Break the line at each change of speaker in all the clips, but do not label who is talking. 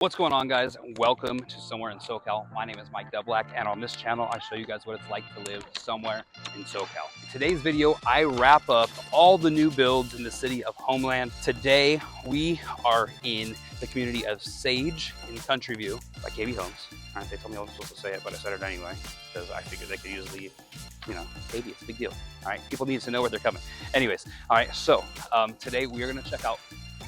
What's going on, guys? Welcome to Somewhere in SoCal. My name is Mike Debelak, and on this channel I show you guys what it's like to live somewhere in SoCal. In today's video, I wrap up all the new builds in the city of Homeland. Today we are in the community of Sage in Countryview by KB Homes. All right, they told me I wasn't supposed to say it, but I said it anyway because I figured they could usually, maybe it's a big deal. All right, people need to know where they're coming. Anyways, all right, so today we are going to check out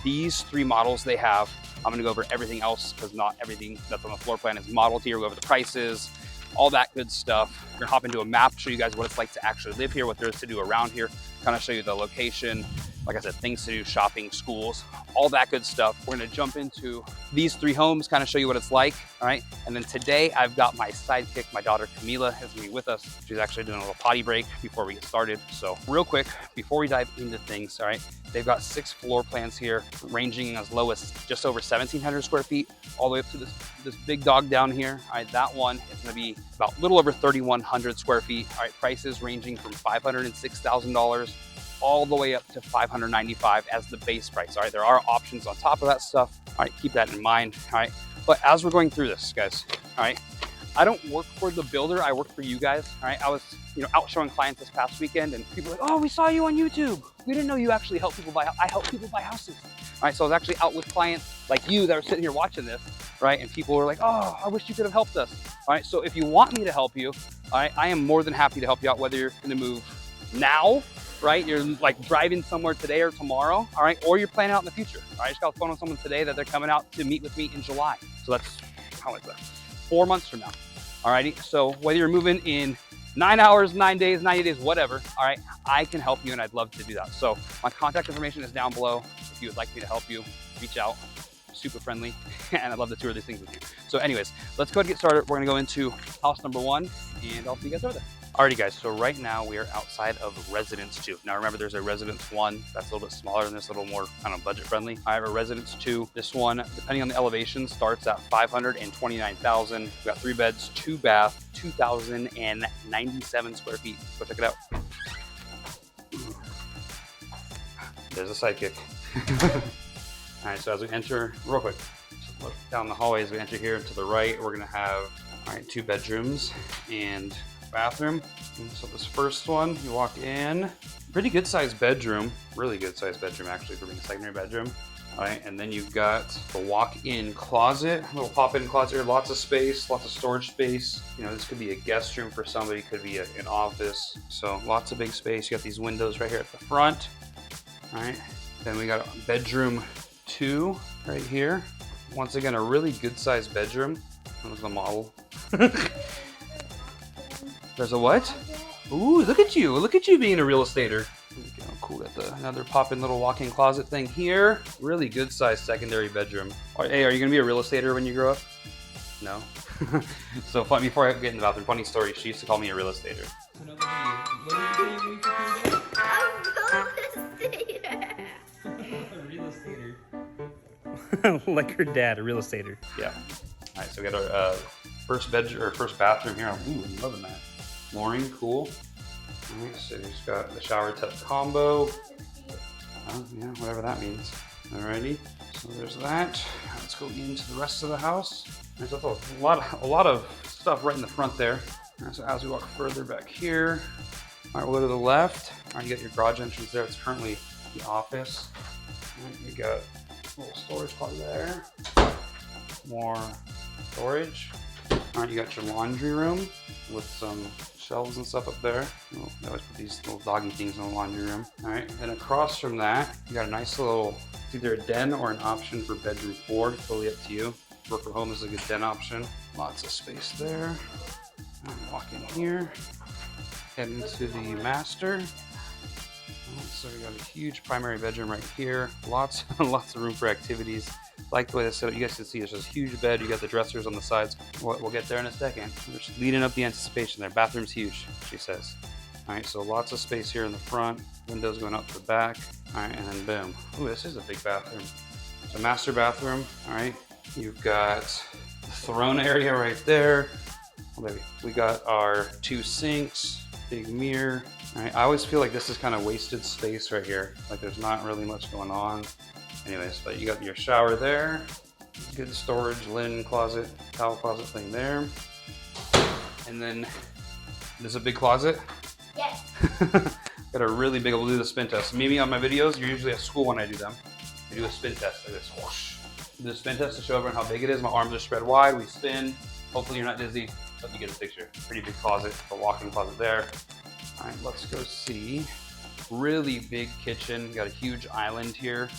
these three models they have. I'm gonna go over everything else because not everything that's on the floor plan is modeled here. We'll go over the prices, all that good stuff. We're gonna hop into a map, show you guys what it's like to actually live here, what there is to do around here, kind of show you the location, like I said, things to do, shopping, schools, all that good stuff. We're gonna jump into these three homes, kind of show you what it's like, all right? And then today I've got my sidekick, my daughter Camila is gonna be with us. She's actually doing a little potty break before we get started. So real quick, before we dive into things, all right? They've got 6 floor plans here, ranging as low as just over 1,700 square feet, all the way up to this big dog down here. All right, that one is gonna be about a little over 3,100 square feet. All right, prices ranging from $506,000 all the way up to $595 as the base price. All right, there are options on top of that stuff. All right, keep that in mind. All right, but as we're going through this, guys, all right, I don't work for the builder, I work for you guys. All right, I was out showing clients this past weekend, and people were like, oh, we saw you on YouTube. We didn't know you actually help people buy. I help people buy houses. All right, so I was actually out with clients like you that are sitting here watching this, right? And people were like, oh, I wish you could have helped us. All right, so if you want me to help you, all right, I am more than happy to help you out, whether you're gonna move now, right? You're like driving somewhere today or tomorrow, all right? Or you're planning out in the future. All right, I just got a phone with someone today that they're coming out to meet with me in July. So that's, how is that? 4 months from now. All righty, so whether you're moving in 9 hours, 9 days, 90 days, whatever, all right, I can help you and I'd love to do that. So my contact information is down below. If you would like me to help you, reach out. Super friendly, and I'd love to tour these things with you. So anyways, let's go ahead and get started. We're gonna go into house number 1, and I'll see you guys over there. Alrighty guys, so right now we are outside of Residence 2. Now remember, there's a Residence 1 that's a little bit smaller and this, a little more kind of budget friendly. I have a Residence 2. This one, depending on the elevation, starts at $529,000. We've got 3 beds, 2 bath, 2,097 square feet. Go check it out. There's a sidekick. All right, so as we enter, real quick, so look down the hallway as we enter here to the right, we're gonna have, all right, 2 bedrooms and bathroom. And so this first one, you walk in, pretty good sized bedroom, really good sized bedroom actually for being a secondary bedroom. All right, and then you've got the walk-in closet, little pop-in closet here, lots of space, lots of storage space. This could be a guest room for somebody, could be an office. So lots of big space. You got these windows right here at the front. All right, then we got bedroom 2 right here. Once again, a really good sized bedroom. That was the model. There's a what? Ooh, look at you being a real estater. Cool, got another pop-in little walk-in closet thing here. Really good sized secondary bedroom. Hey, are you gonna be a real estater when you grow up? No. So fun, before I get in the bathroom, funny story, she used to call me a real estater.
Like her dad, a real estater.
Yeah. All right, so we got our first bedroom or first bathroom here. Ooh, I'm loving that. Flooring, cool. All right, so we've got the shower tub combo. Yeah, whatever that means. Alrighty, so there's that. Let's go into the rest of the house. There's also a lot of stuff right in the front there. All right, so as we walk further back here, all right, we'll go to the left. All right, you got your garage entrance there. It's currently the office. All right, you got a little storage closet there. More storage. All right, you got your laundry room with some shelves and stuff up there. They always put these little doggy things in the laundry room. All right, and across from that, you got a nice little, it's either a den or an option for bedroom 4, totally up to you. Work from home is a good den option. Lots of space there. Walk in here, head into the master. So we got a huge primary bedroom right here. Lots of room for activities. Like the way this set up, you guys can see there's this huge bed. You got the dressers on the sides. We'll get there in a second. We're just leading up the anticipation there. Bathroom's huge, she says. All right, so lots of space here in the front. Windows going up to the back. All right, and then boom. Ooh, this is a big bathroom. It's a master bathroom. All right, you've got the throne area right there. Oh, baby. We got our 2 sinks, big mirror. All right, I always feel like this is kind of wasted space right here. Like there's not really much going on. Anyways, but you got your shower there. Good storage, linen closet, towel closet thing there. And then there's a big closet.
Yes.
Got a really big, we'll do the spin test. Mimi, on my videos, you're usually at school when I do them. I do a spin test like this. Whoosh. Do a spin test to show everyone how big it is. My arms are spread wide, we spin. Hopefully you're not dizzy, but you get a picture. Pretty big closet, a walk-in closet there. All right, let's go see. Really big kitchen, got a huge island here.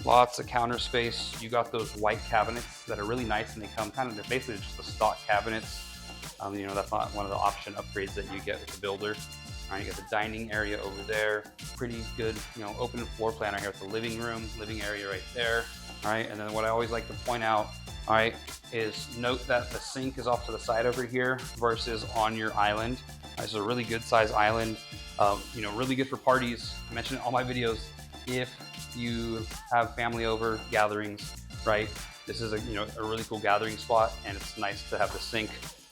Lots of counter space. You got those white cabinets that are really nice, and they come kind of, they're basically just the stock cabinets. You know, that's not one of the option upgrades that you get with the builder. All right, you got the dining area over there. Pretty good, you know, open floor plan right here with the living room, living area right there. All right, and then what I always like to point out, all right, is note that the sink is off to the side over here versus on your island. It's a really good size island. You know, really good for parties. I mentioned in all my videos, if you have family over, gatherings, right? This is a, you know, a really cool gathering spot, and it's nice to have the sink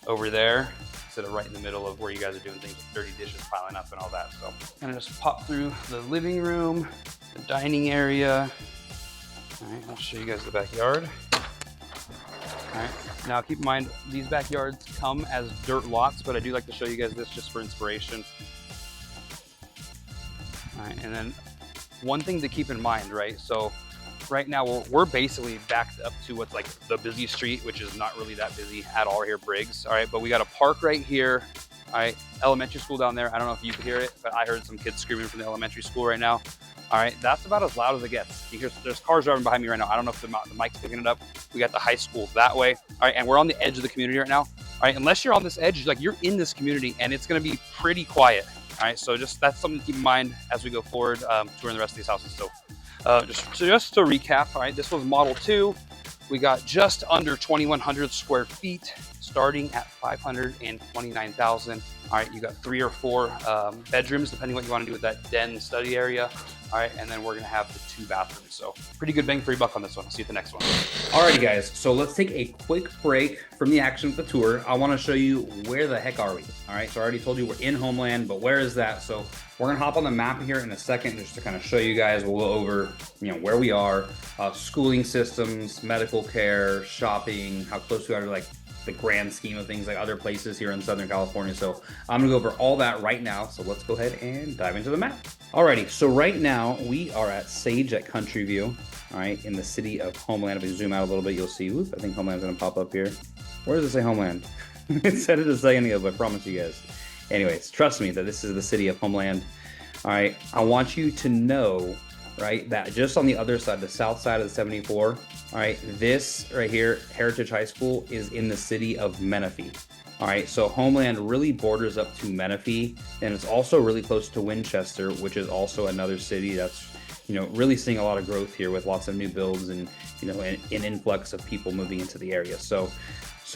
over there instead of right in the middle of where you guys are doing things with dirty dishes piling up and all that. So kind of just pop through the living room, the dining area. All right, I'll show you guys the backyard. All right, now keep in mind, these backyards come as dirt lots, but I do like to show you guys this just for inspiration. All right, and then one thing to keep in mind, right? So right now we're basically backed up to what's like the busy street, which is not really that busy at all here, Briggs. All right, but we got a park right here. All right, elementary school down there. I don't know if you could hear it, but I heard some kids screaming from the elementary school right now. All right, that's about as loud as it gets. You hear, there's cars driving behind me right now. I don't know if the mic's picking it up. We got the high school that way. All right, and we're on the edge of the community right now. All right, unless you're on this edge, like you're in this community, and it's gonna be pretty quiet. All right, so just that's something to keep in mind as we go forward, touring the rest of these houses. So just to recap, all right, this was Model 2. We got just under 2,100 square feet, starting at 529,000. All right, you got 3 or 4 bedrooms, depending what you want to do with that den study area. All right, and then we're gonna have the 2 bathrooms. So pretty good bang for your buck on this one. I'll see you at the next one. Alrighty guys, so let's take a quick break from the action of the tour. I wanna show you where the heck are we. All right, so I already told you we're in Homeland, but where is that? So we're gonna hop on the map here in a second just to kind of show you guys. We'll go over, you know, where we are, schooling systems, medical care, shopping, how close we are to like the grand scheme of things like other places here in Southern California. So I'm gonna go over all that right now. So let's go ahead and dive into the map. Alrighty, so right now we are at Sage at Countryview, all right, in the city of Homeland. If you zoom out a little bit, you'll see, whoop, I think Homeland's gonna pop up here. Where does it say Homeland? It said it a second ago, but I promise you guys. Anyways, trust me that this is the city of Homeland. All right, I want you to know, right, that just on the other side, the south side of the 74, all right, this right here, Heritage High School, is in the city of Menifee. All right, so Homeland really borders up to Menifee, and it's also really close to Winchester, which is also another city that's, you know, really seeing a lot of growth here with lots of new builds and, you know, an influx of people moving into the area. So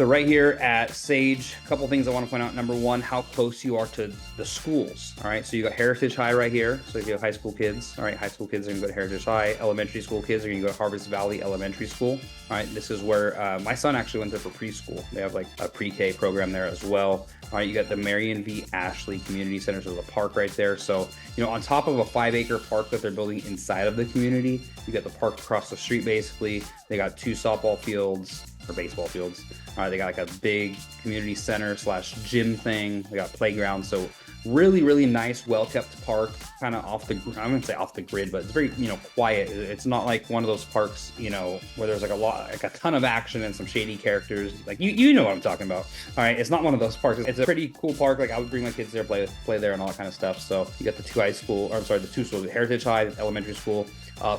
right here at Sage, a couple things I want to point out. Number one, how close you are to the schools. All right, so you got Heritage High right here. So if you have high school kids, all right, high school kids are gonna go to Heritage High. Elementary school kids are gonna go to Harvest Valley Elementary School. All right, this is where my son actually went there for preschool. They have like a pre-K program there as well. All right, you got the Marion V. Ashley Community Center, so there's a park right there. So, you know, on top of a 5-acre park that they're building inside of the community, you got the park across the street basically. They got 2 softball fields, or baseball fields. All right, they got like a big community center / gym thing. They got playground. So really, really nice, well-kept park, kind of off the, I wouldn't say off the grid, but it's very, you know, quiet. It's not like one of those parks, you know, where there's like a ton of action and some shady characters. Like you know what I'm talking about. All right, it's not one of those parks. It's a pretty cool park. Like I would bring my kids there, play there and all that kind of stuff. So you got the 2 high school, or I'm sorry, the 2 schools, Heritage High, Elementary School.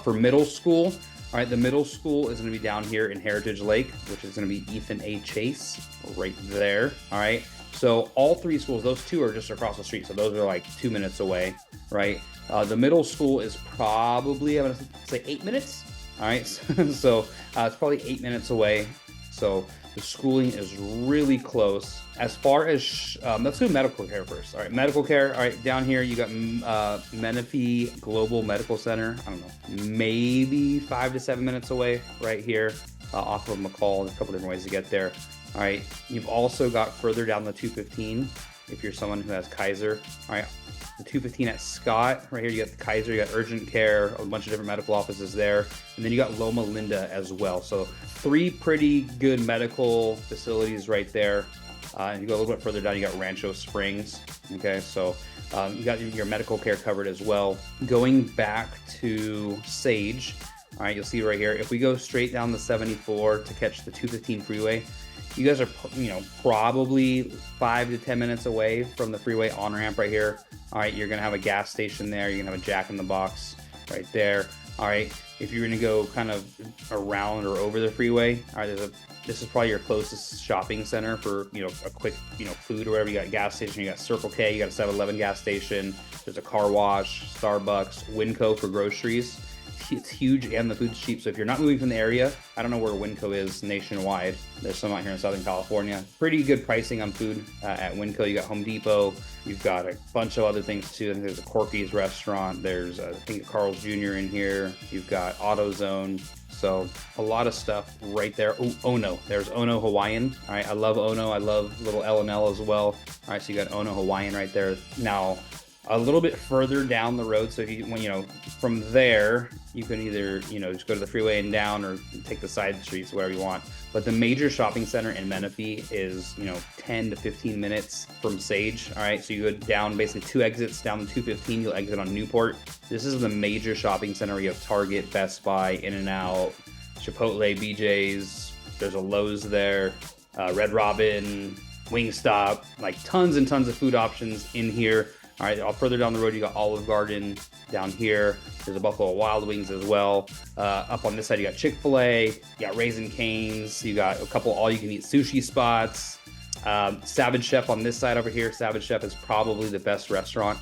For middle school, all right, the middle school is going to be down here in Heritage Lake, which is going to be Ethan A. Chase right there. All right. So all 3 schools, those 2 are just across the street. So those are like 2 minutes away, right? The middle school is probably, I'm going to say 8 minutes. All right. So it's probably 8 minutes away. So the schooling is really close. As far as, let's do medical care first. All right, medical care. All right, down here you got Menifee Global Medical Center. I don't know, maybe 5 to 7 minutes away right here off of McCall. There's a couple different ways to get there. All right, you've also got further down the 215 if you're someone who has Kaiser. All right, the 215 at Scott, right here you got the Kaiser, you got urgent care, a bunch of different medical offices there, and then you got Loma Linda as well. So three pretty good medical facilities right there. And you go a little bit further down, you got Rancho Springs. Okay, so you got your medical care covered as well. Going back to Sage, all right, you'll see right here, if we go straight down the 74 to catch the 215 freeway, you guys are, probably 5 to 10 minutes away from the freeway on-ramp right here. All right, you're gonna have a gas station there. You're gonna have a Jack in the Box right there. All right, if you're gonna go kind of around or over the freeway, all right, this is probably your closest shopping center for, a quick, food or whatever. You got a gas station, you got Circle K, you got a 7-Eleven gas station. There's a car wash, Starbucks, Winco for groceries. It's huge and the food's cheap. So if you're not moving from the area, I don't know where Winco is nationwide. There's some out here in Southern California. Pretty good pricing on food at Winco. You got Home Depot. You've got a bunch of other things too. I think there's a Corky's restaurant. There's I think a Carl's Jr. in here. You've got AutoZone. So a lot of stuff right there. Oh, Ono. There's Ono Hawaiian. All right, I love Ono. I love little L&L as well. All right, so you got Ono Hawaiian right there. Now, a little bit further down the road, so if you, from there, you can either, just go to the freeway and down or take the side streets, whatever you want. But the major shopping center in Menifee is, 10 to 15 minutes from Sage. All right, so you go down basically 2 exits down the 215, you'll exit on Newport. This is the major shopping center. You have Target, Best Buy, In-N-Out, Chipotle, BJ's. There's a Lowe's there, Red Robin, Wingstop, like tons and tons of food options in here. All right, further down the road, you got Olive Garden down here. There's a Buffalo Wild Wings as well. Up on this side, you got Chick-fil-A, you got Raising Cane's, you got a couple all-you-can-eat sushi spots. Savage Chef on this side over here. Savage Chef is probably the best restaurant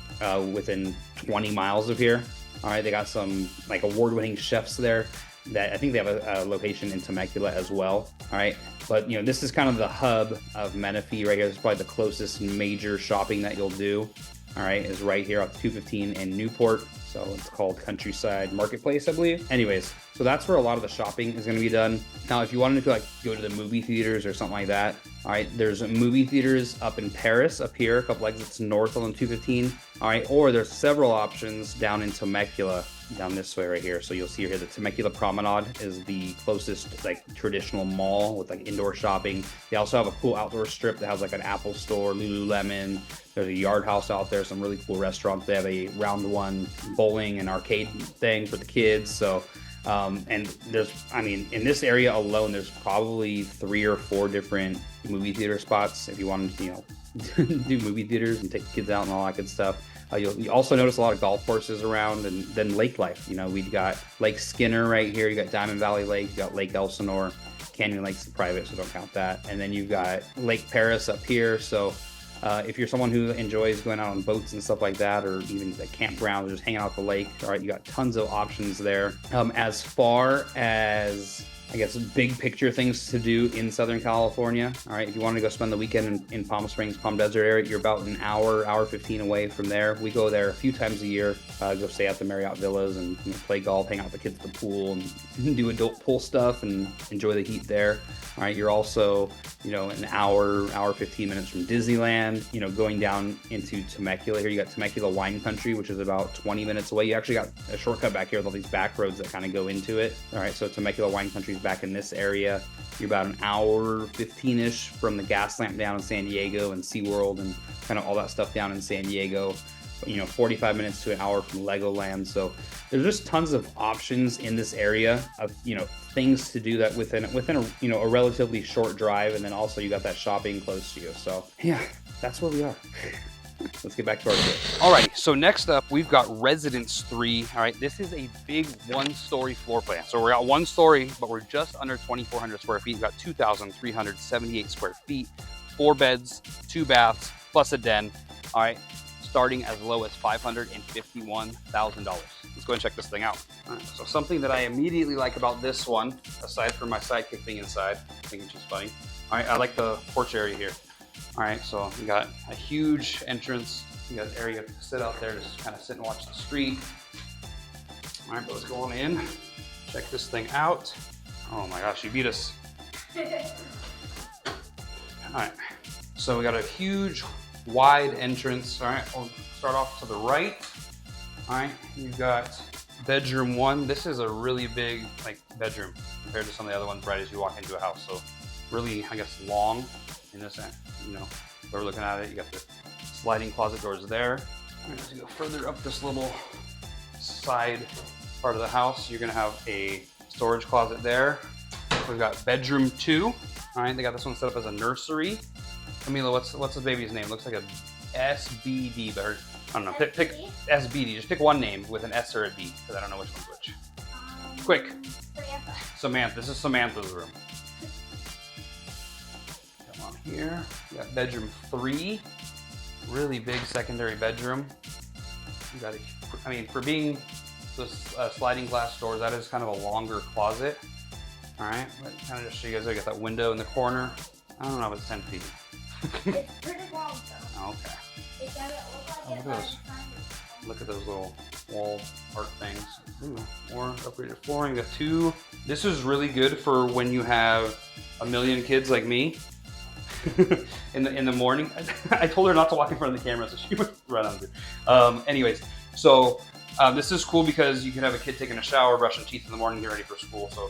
within 20 miles of here. All right, they got some like award-winning chefs there. That I think they have a location in Temecula as well. All right, but this is kind of the hub of Menifee right here. This is probably the closest major shopping that you'll do. All right, is right here off 215 in Newport. So it's called Countryside Marketplace, I believe. Anyways, so that's where a lot of the shopping is going to be done. Now, if you wanted to go to the movie theaters or something like that, all right, there's movie theaters up in Paris, up here, a couple exits north on 215. All right, or there's several options down in Temecula, down this way right here. So you'll see here the Temecula Promenade is the closest like traditional mall with like indoor shopping. They also have a cool outdoor strip that has like an Apple store, Lululemon. There's a Yard House out there, some really cool restaurants. They have a round one bowling and arcade thing for the kids. So, and there's, in this area alone, there's probably 3 or 4 different movie theater spots if you wanted to, do movie theaters and take the kids out and all that good stuff. You also notice a lot of golf courses around, and then lake life. We got Lake Skinner right here. You got Diamond Valley Lake. You got Lake Elsinore. Canyon Lake's private, so don't count that. And then you've got Lake Paris up here. So if you're someone who enjoys going out on boats and stuff like that, or even like campgrounds, or just hanging out at the lake, all right, you got tons of options there. As far as I guess big picture things to do in Southern California. All right, if you want to go spend the weekend in Palm Springs, Palm Desert area, you're about an hour 15 away from there. We go there a few times a year, go stay at the Marriott Villas and play golf, hang out with the kids at the pool, and do adult pool stuff and enjoy the heat there. All right, you're also, an hour 15 minutes from Disneyland, going down into Temecula. Here you got Temecula Wine Country, which is about 20 minutes away. You actually got a shortcut back here with all these back roads that kind of go into it. All right, so Temecula Wine Country is back in this area. You're about an hour 15-ish from the gas lamp down in San Diego and SeaWorld and kind of all that stuff down in San Diego. 45 minutes to an hour from Legoland. So there's just tons of options in this area of, things to do that within a relatively short drive. And then also you got that shopping close to you. So yeah, that's where we are. Let's get back to our video. All right, so next up, we've got Residence 3. All right, this is a big 1-story floor plan. So we're at 1 story, but we're just under 2,400 square feet. We've got 2,378 square feet, 4 beds, 2 baths, plus a den. All right, starting as low as $551,000. Let's go ahead and check this thing out. All right, so something that I immediately like about this one, aside from my sidekick being inside, I think it's just funny. All right, I like the porch area here. All right, so you got a huge entrance. You got an area to sit out there, just kind of sit and watch the street. All right, but let's go on in, check this thing out. Oh my gosh, you beat us. All right, so we got a huge, wide entrance. All right, we'll start off to the right. All right, you've got bedroom 1. This is a really big bedroom. compared to some of the other ones right as you walk into a house. So really, I guess, long in this end. You know, we're looking at it. You got the sliding closet doors there. And as you go further up this little side part of the house, you're gonna have a storage closet there. We've got bedroom 2. All right, they got this one set up as a nursery. Camila, what's the baby's name? Looks like a SBD, but I don't know. Pick SBD. Just pick one name with an S or a B, because I don't know which one's which. Quick. Samantha. This is Samantha's room. Come on here. We got bedroom 3. Really big secondary bedroom. You got I mean, for being those sliding glass doors, that is kind of a longer closet. All right, let me kind of just show you guys. I got that window in the corner. I don't know if it's 10 feet.
It's pretty long though.
Okay.
Oh,
look at those. Look at those little wall art things. Ooh, more upgraded flooring. Got 2. This is really good for when you have a million kids like me. in the morning. I told her not to walk in front of the camera, so she would run under. Anyways, so this is cool because you can have a kid taking a shower, brushing teeth in the morning, get ready for school. So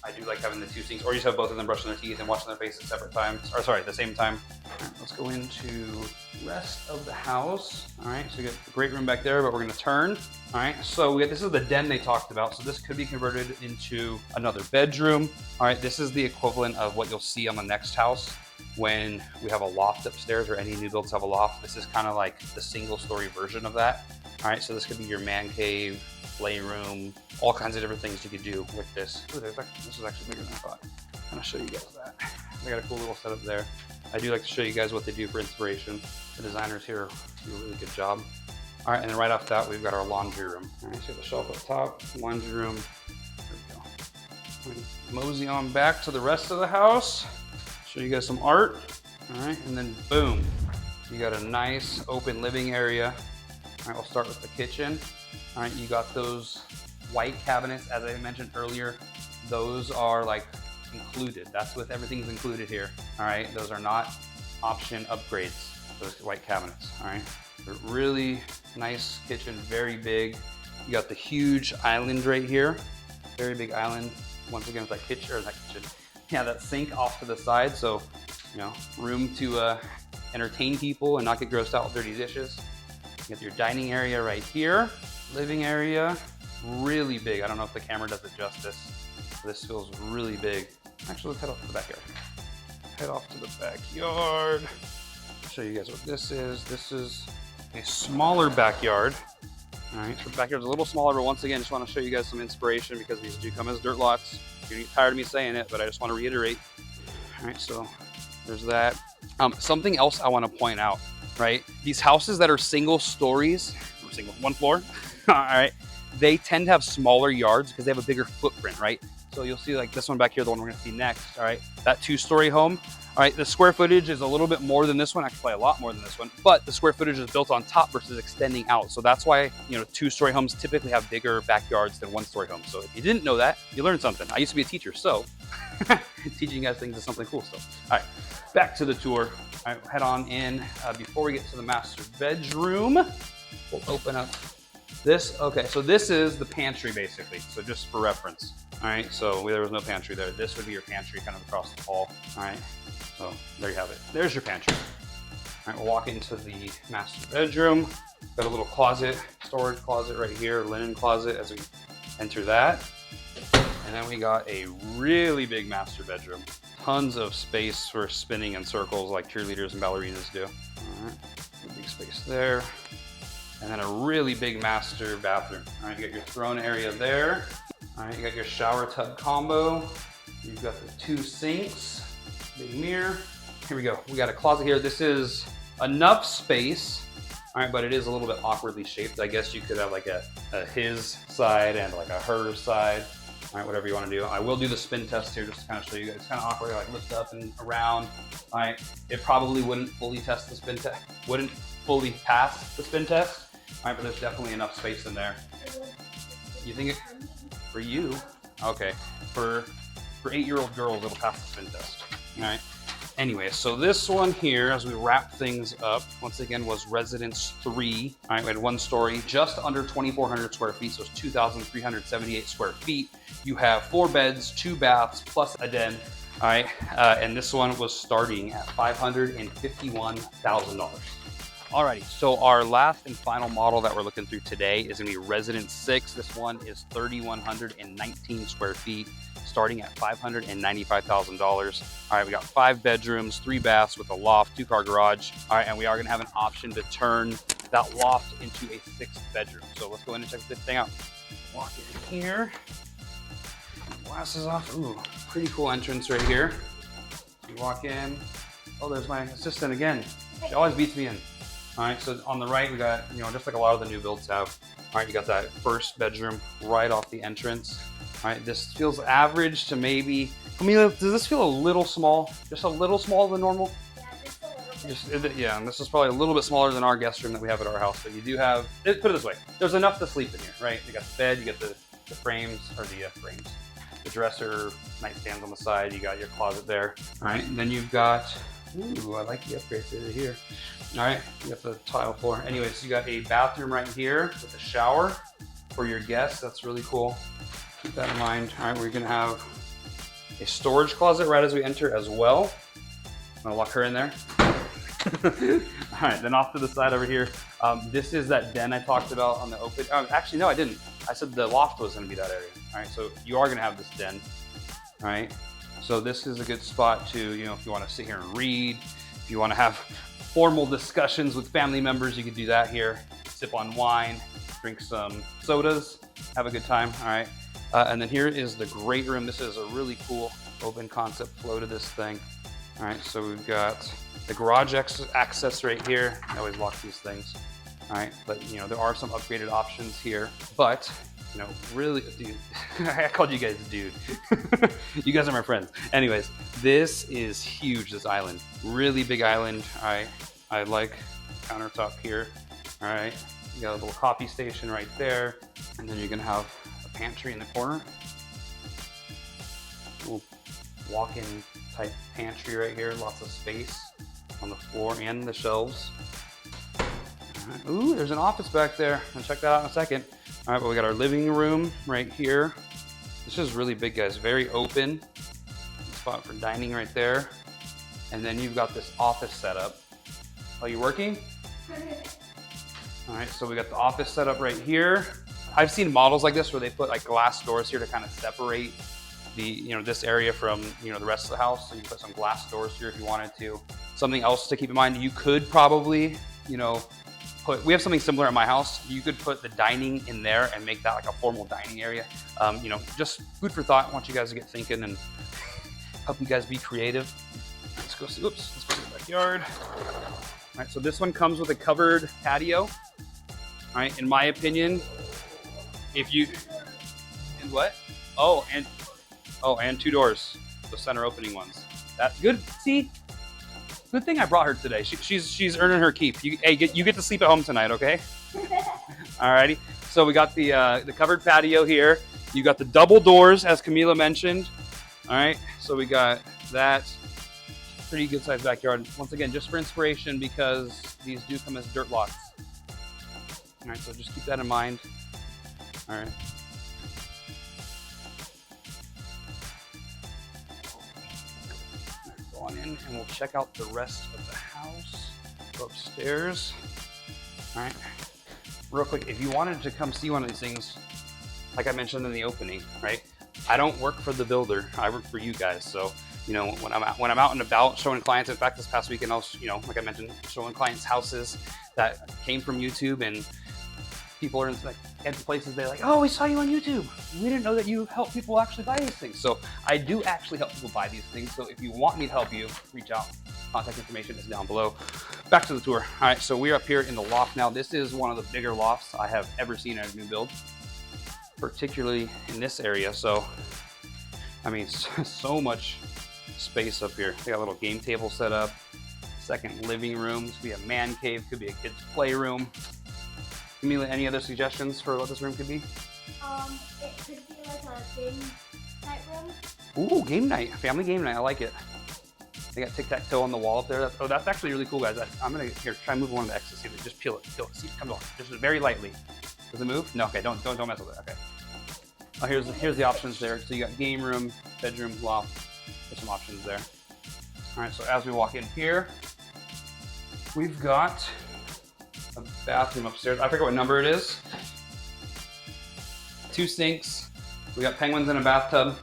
I do like having the 2 sinks, or you just have both of them brushing their teeth and washing their face at separate times, or sorry, at the same time. All right, let's go into the rest of the house. All right, so we got a great room back there, but we're gonna turn. All right, so this is the den they talked about. So this could be converted into another bedroom. All right, this is the equivalent of what you'll see on the next house when we have a loft upstairs, or any new builds have a loft. This is kind of like the single-story version of that. All right, so this could be your man cave, playroom, all kinds of different things you could do with this. Ooh, this is actually bigger than I thought. I'm gonna show you guys that. They got a cool little setup there. I do like to show you guys what they do for inspiration. The designers here do a really good job. All right, and then right off that, we've got our laundry room. All right, so the shelf up top, laundry room. There we go. Mosey on back to the rest of the house. Show you guys some art. All right, and then boom, you got a nice open living area. All right, we'll start with the kitchen. All right, you got those white cabinets, as I mentioned earlier. Those are like included. That's with everything's included here. All right, those are not option upgrades, those white cabinets. All right, they're really nice kitchen, very big. You got the huge island right here, very big island. Once again, with that kitchen, or that kitchen, yeah, that sink off to the side. So, you know, room to entertain people and not get grossed out with dirty dishes. You got your dining area right here, living area, really big. I don't know if the camera does it justice. This feels really big. Actually, let's head off to the backyard. Head off to the backyard. Show you guys what this is. This is a smaller backyard. All right, so the backyard's a little smaller, but once again, just want to show you guys some inspiration because these do come as dirt lots. You're tired of me saying it, but I just want to reiterate. All right, so there's that. Something else I want to point out, right? These houses that are single stories, or single, one floor, all right, they tend to have smaller yards because they have a bigger footprint, right? So you'll see like this one back here, the one we're gonna see next, all right? That 2-story home, all right, the square footage is a little bit more than this one, actually a lot more than this one, but the square footage is built on top versus extending out. So that's why, you know, 2-story homes typically have bigger backyards than 1-story homes. So if you didn't know that, you learned something. I used to be a teacher, so teaching you guys things is something cool still. All right, back to the tour. All right, head on in. Before we get to the master bedroom, we'll open up this. Okay, so this is the pantry basically. So just for reference. All right, so there was no pantry there. This would be your pantry kind of across the hall. All right, so there you have it. There's your pantry. All right, we'll walk into the master bedroom. Got a little closet, storage closet right here, linen closet as we enter that. And then we got a really big master bedroom. Tons of space for spinning in circles like cheerleaders and ballerinas do. All right, big space there. And then a really big master bathroom. All right, you got your throne area there. All right, you got your shower tub combo. You've got the 2 sinks, big mirror. Here we go. We got a closet here. This is enough space. All right, but it is a little bit awkwardly shaped. I guess you could have like a his side and like a her side. All right, whatever you want to do. I will do the spin test here just to kind of show you guys. It's kind of awkward, like lift up and around. All right, it probably wouldn't fully test the spin test, wouldn't fully pass the spin test. All right, but there's definitely enough space in there. You think it, for you, okay, for 8-year-old girls, it'll pass the spin test. All right, Anyway, so this one here, as we wrap things up, once again was Residence 3. All right, we had 1 story, just under 2,400 square feet, so it's 2,378 square feet. You have 4 beds, 2 baths, plus a den. All right, and this one was starting at $551,000. Alrighty, so our last and final model that we're looking through today is gonna be Residence 6. This one is 3,119 square feet, starting at $595,000. All right, we got 5 bedrooms, 3 baths with a loft, 2-car garage. All right, and we are gonna have an option to turn that loft into a 6th bedroom. So let's go in and check this thing out. Walk in here, glasses off. Ooh, pretty cool entrance right here. You walk in, oh, there's my assistant again. She always beats me in. All right, so on the right, we got, you know, just like a lot of the new builds have. All right, you got that 1st bedroom right off the entrance. All right, this feels average to maybe, Camila, does this feel a little small? Just a little smaller than normal?
Yeah, just a little bit.
Yeah, and this is probably a little bit smaller than our guest room that we have at our house, but you do have, put it this way, there's enough to sleep in here, right? You got the bed, you got the frames, or the frames, the dresser, nightstands on the side, you got your closet there. All right, and then you've got, ooh, I like the upgrade here. All right, you got the tile floor. Anyways, you got a bathroom right here with a shower for your guests. That's really cool. Keep that in mind. All right, we're gonna have a storage closet right as we enter as well. I'm gonna lock her in there. All right, then off to the side over here. This is that den I talked about on the open. Actually, no, I didn't. I said the loft was gonna be that area. All right, so you are gonna have this den. All right, so this is a good spot to, you know, if you wanna sit here and read, if you wanna have formal discussions with family members, you could do that here. Sip on wine, drink some sodas, have a good time. All right, and then here is the great room. This is a really cool open concept flow to this thing. All right, so we've got the garage access right here. I always lock these things. All right, but you know, there are some upgraded options here, but you know, really, dude, I called you guys dude. You guys are my friends. Anyways, this is huge, this island. Really big island. All right, I like countertop here. All right, you got a little coffee station right there. And then you're gonna have a pantry in the corner. Little walk-in type pantry right here, lots of space on the floor and the shelves. All right. Ooh, there's an office back there. I'll check that out in a second. All right, but we got our living room right here. This is really big, guys, very open. Spot for dining right there. And then you've got this office setup. Are you working? All right, so we got the office setup right here. I've seen models like this where they put like glass doors here to kind of separate the, you know, this area from, you know, the rest of the house. So you put some glass doors here if you wanted to. Something else to keep in mind, you could probably, you know, we have something similar at my house. You could put the dining in there and make that like a formal dining area. You know, just food for thought. I want you guys to get thinking and help you guys be creative. Let's go see, oops, let's go to the backyard. All right, so this one comes with a covered patio. All right, in my opinion, if you, and what? Oh, and 2 doors, the center opening ones. That's good, see? Good thing I brought her today. She's earning her keep. You get to sleep at home tonight, okay? Alrighty. So we got the covered patio here. You got the double doors, as Camila mentioned. All right. So we got that. Pretty good sized backyard. Once again, just for inspiration, because these do come as dirt lots. All right. So just keep that in mind. All right. On in and we'll check out the rest of the house. Go upstairs. All right, real quick, if you wanted to come see one of these things, like I mentioned in the opening, right? I don't work for the builder. I work for you guys. So, you know, when I'm out and about showing clients, in fact, this past weekend, I was, you know, like I mentioned, showing clients houses that came from YouTube, and people are in like empty places. They're like, oh, we saw you on YouTube. We didn't know that you help people actually buy these things. So I do actually help people buy these things. So if you want me to help you, reach out. Contact information is down below. Back to the tour. All right, so we're up here in the loft now. This is one of the bigger lofts I have ever seen in a new build, particularly in this area. So, I mean, so much space up here. They got a little game table set up, second living room. This could be a man cave, could be a kid's playroom. Camila, any other suggestions for what this room could be?
It could be like a game night room.
Ooh, game night, family game night. I like it. They got tic-tac-toe on the wall up there. That's actually really cool, guys. I'm gonna try and move one of the X's. See, just peel it. See, it comes on. Just very lightly. Does it move? No. Okay. Don't mess with it. Okay. Oh, here's the options there. So you got game room, bedroom, loft. There's some options there. All right. So as we walk in here, we've got a bathroom upstairs. I forget what number it is. 2 sinks. We got penguins in a bathtub.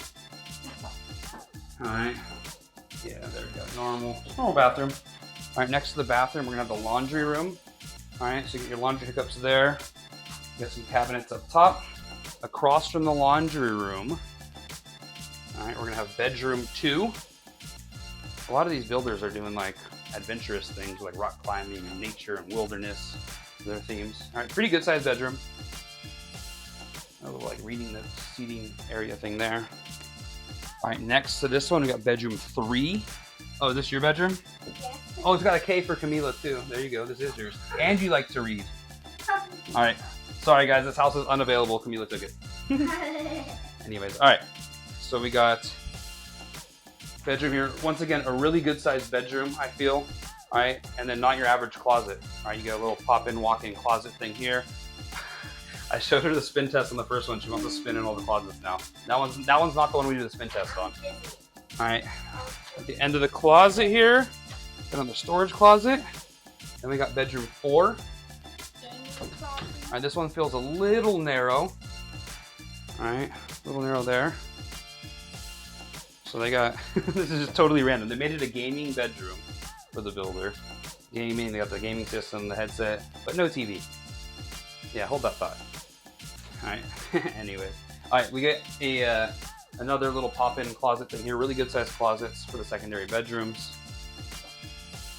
All right. Yeah, there we go. Normal bathroom. All right, next to the bathroom, we're gonna have the laundry room. All right, so you get your laundry hookups there. You got some cabinets up top. Across from the laundry room, all right, we're gonna have bedroom 2. A lot of these builders are doing like adventurous things like rock climbing and nature and wilderness, their themes. All right, pretty good sized bedroom. A little like reading the seating area thing there. All right, next to this one, we got bedroom 3. Oh, is this your bedroom?
Yes.
Oh, it's got a K for Camila too. There you go, this is yours. And you like to read. All right, sorry guys, this house is unavailable. Camila took it. Anyways, all right. So we got bedroom here. Once again, a really good sized bedroom, I feel. All right, and then not your average closet. All right, you got a little pop-in, walk-in closet thing here. I showed her the spin test on the first one. She wants to spin in all the closets now. That one's not the one we do the spin test on. All right, at the end of the closet here, got another storage closet. Then we got bedroom 4. All right, this one feels a little narrow. All right, a little narrow there. So they got, this is just totally random. They made it a gaming bedroom for the builder. Gaming, they got the gaming system, the headset, but no TV. Yeah, hold that thought. All right, anyways. All right, we get another little pop-in closet thing here. Really good sized closets for the secondary bedrooms.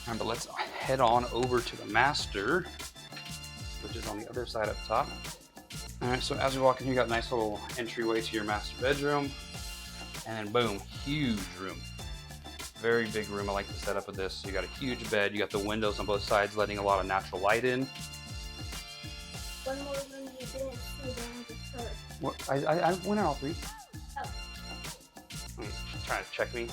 All right, but let's head on over to the master, which is on the other side up top. All right, so as we walk in, you got a nice little entryway to your master bedroom. And then boom, huge room. Very big room. I like the setup of this. So you got a huge bed. You got the windows on both sides, letting a lot of natural light in.
One more room you didn't see during the tour.
What? I went in all 3.
Oh.
Trying to check me.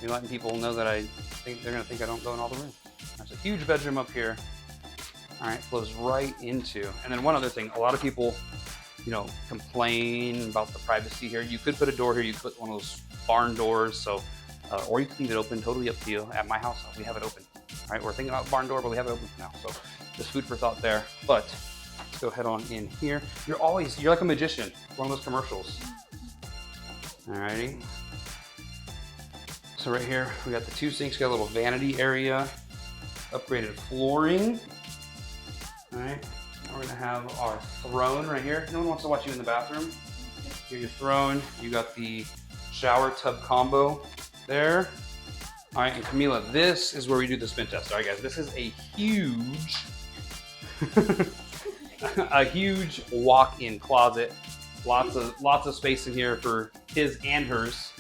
You're letting people know that I think they're gonna think I don't go in all the rooms. There's a huge bedroom up here. All right, flows right into. And then one other thing, a lot of people, complain about the privacy here. You could put a door here. You could put one of those barn doors. So, or you could leave it open. Totally up to you. At my house, we have it open. All right, we're thinking about barn door, but we have it open for now. So, just food for thought there. But let's go head on in here. You're like a magician. One of those commercials. All righty. So right here, we got the 2 sinks. Got a little vanity area. Upgraded flooring. All right. Now we're gonna have our throne right here. No one wants to watch you in the bathroom. Here's your throne. You got the shower tub combo there. All right, and Camila, this is where we do the spin test. All right, guys, this is a huge, a huge walk-in closet. Lots of space in here for his and hers.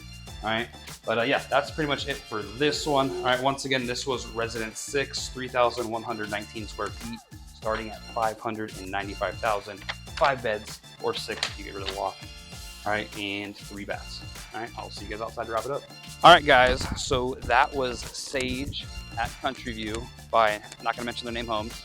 All right, but yeah, that's pretty much it for this one. All right, once again, this was residence 6, 3,119 square feet, starting at 595,000. 5 beds or 6 if you get rid of the loft. All right, and 3 baths. All right, I'll see you guys outside to wrap it up. All right, guys, so that was Sage at Countryview by, not gonna mention their name, Homes.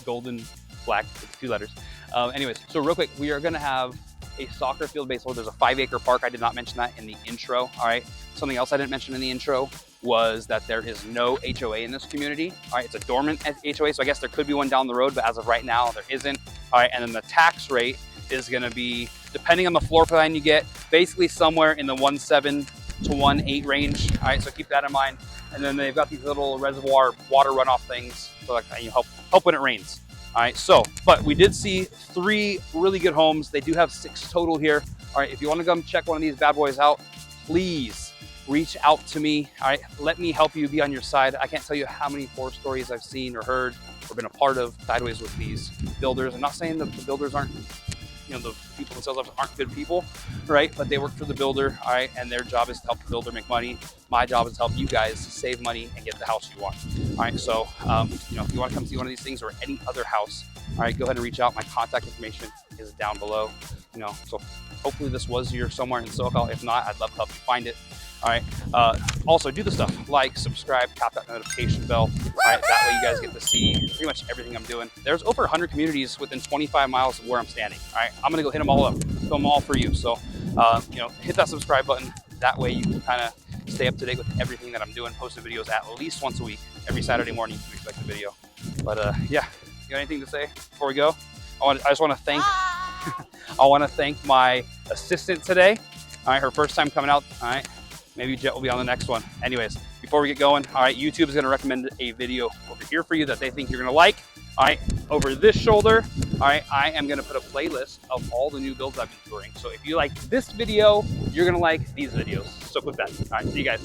Golden Black with 2 letters. Anyways, so real quick, we are gonna have a soccer field baseball. There's a 5-acre park. I did not mention that in the intro. All right, something else I didn't mention in the intro was that there is no HOA in this community. All right, it's a dormant HOA, so I guess there could be one down the road, but as of right now, there isn't. All right, and then the tax rate is gonna be, depending on the floor plan you get, basically somewhere in the 1.7 to 1.8 range. All right, so keep that in mind. And then they've got these little reservoir water runoff things, so like you help when it rains. All right, so, but we did see 3 really good homes. They do have 6 total here. All right, if you want to come check one of these bad boys out, please reach out to me. All right, let me help you, be on your side. I can't tell you how many horror stories I've seen or heard or been a part of sideways with these builders. I'm not saying that the builders aren't, the people themselves aren't good people, right? But they work for the builder, all right? And their job is to help the builder make money. My job is to help you guys save money and get the house you want, all right? So, if you want to come see one of these things or any other house, all right, go ahead and reach out. My contact information is down below, so hopefully this was your somewhere in SoCal. If not, I'd love to help you find it. All right. Also, do the stuff like, subscribe, tap that notification bell. All right. That way, you guys get to see pretty much everything I'm doing. There's over 100 communities within 25 miles of where I'm standing. All right. I'm gonna go hit them all up, film them all for you. So, you know, hit that subscribe button. That way, you can kind of stay up to date with everything that I'm doing. Posting videos at least once a week. Every Saturday morning, you can expect a video. But yeah, you got anything to say before we go? I just want to thank. I want to thank my assistant today. All right, her first time coming out. All right. Maybe Jet will be on the next one. Anyways, before we get going, all right, YouTube is gonna recommend a video over here for you that they think you're gonna like. All right, over this shoulder, all right, I am gonna put a playlist of all the new builds I've been touring. So if you like this video, you're gonna like these videos. So click that. All right, see you guys.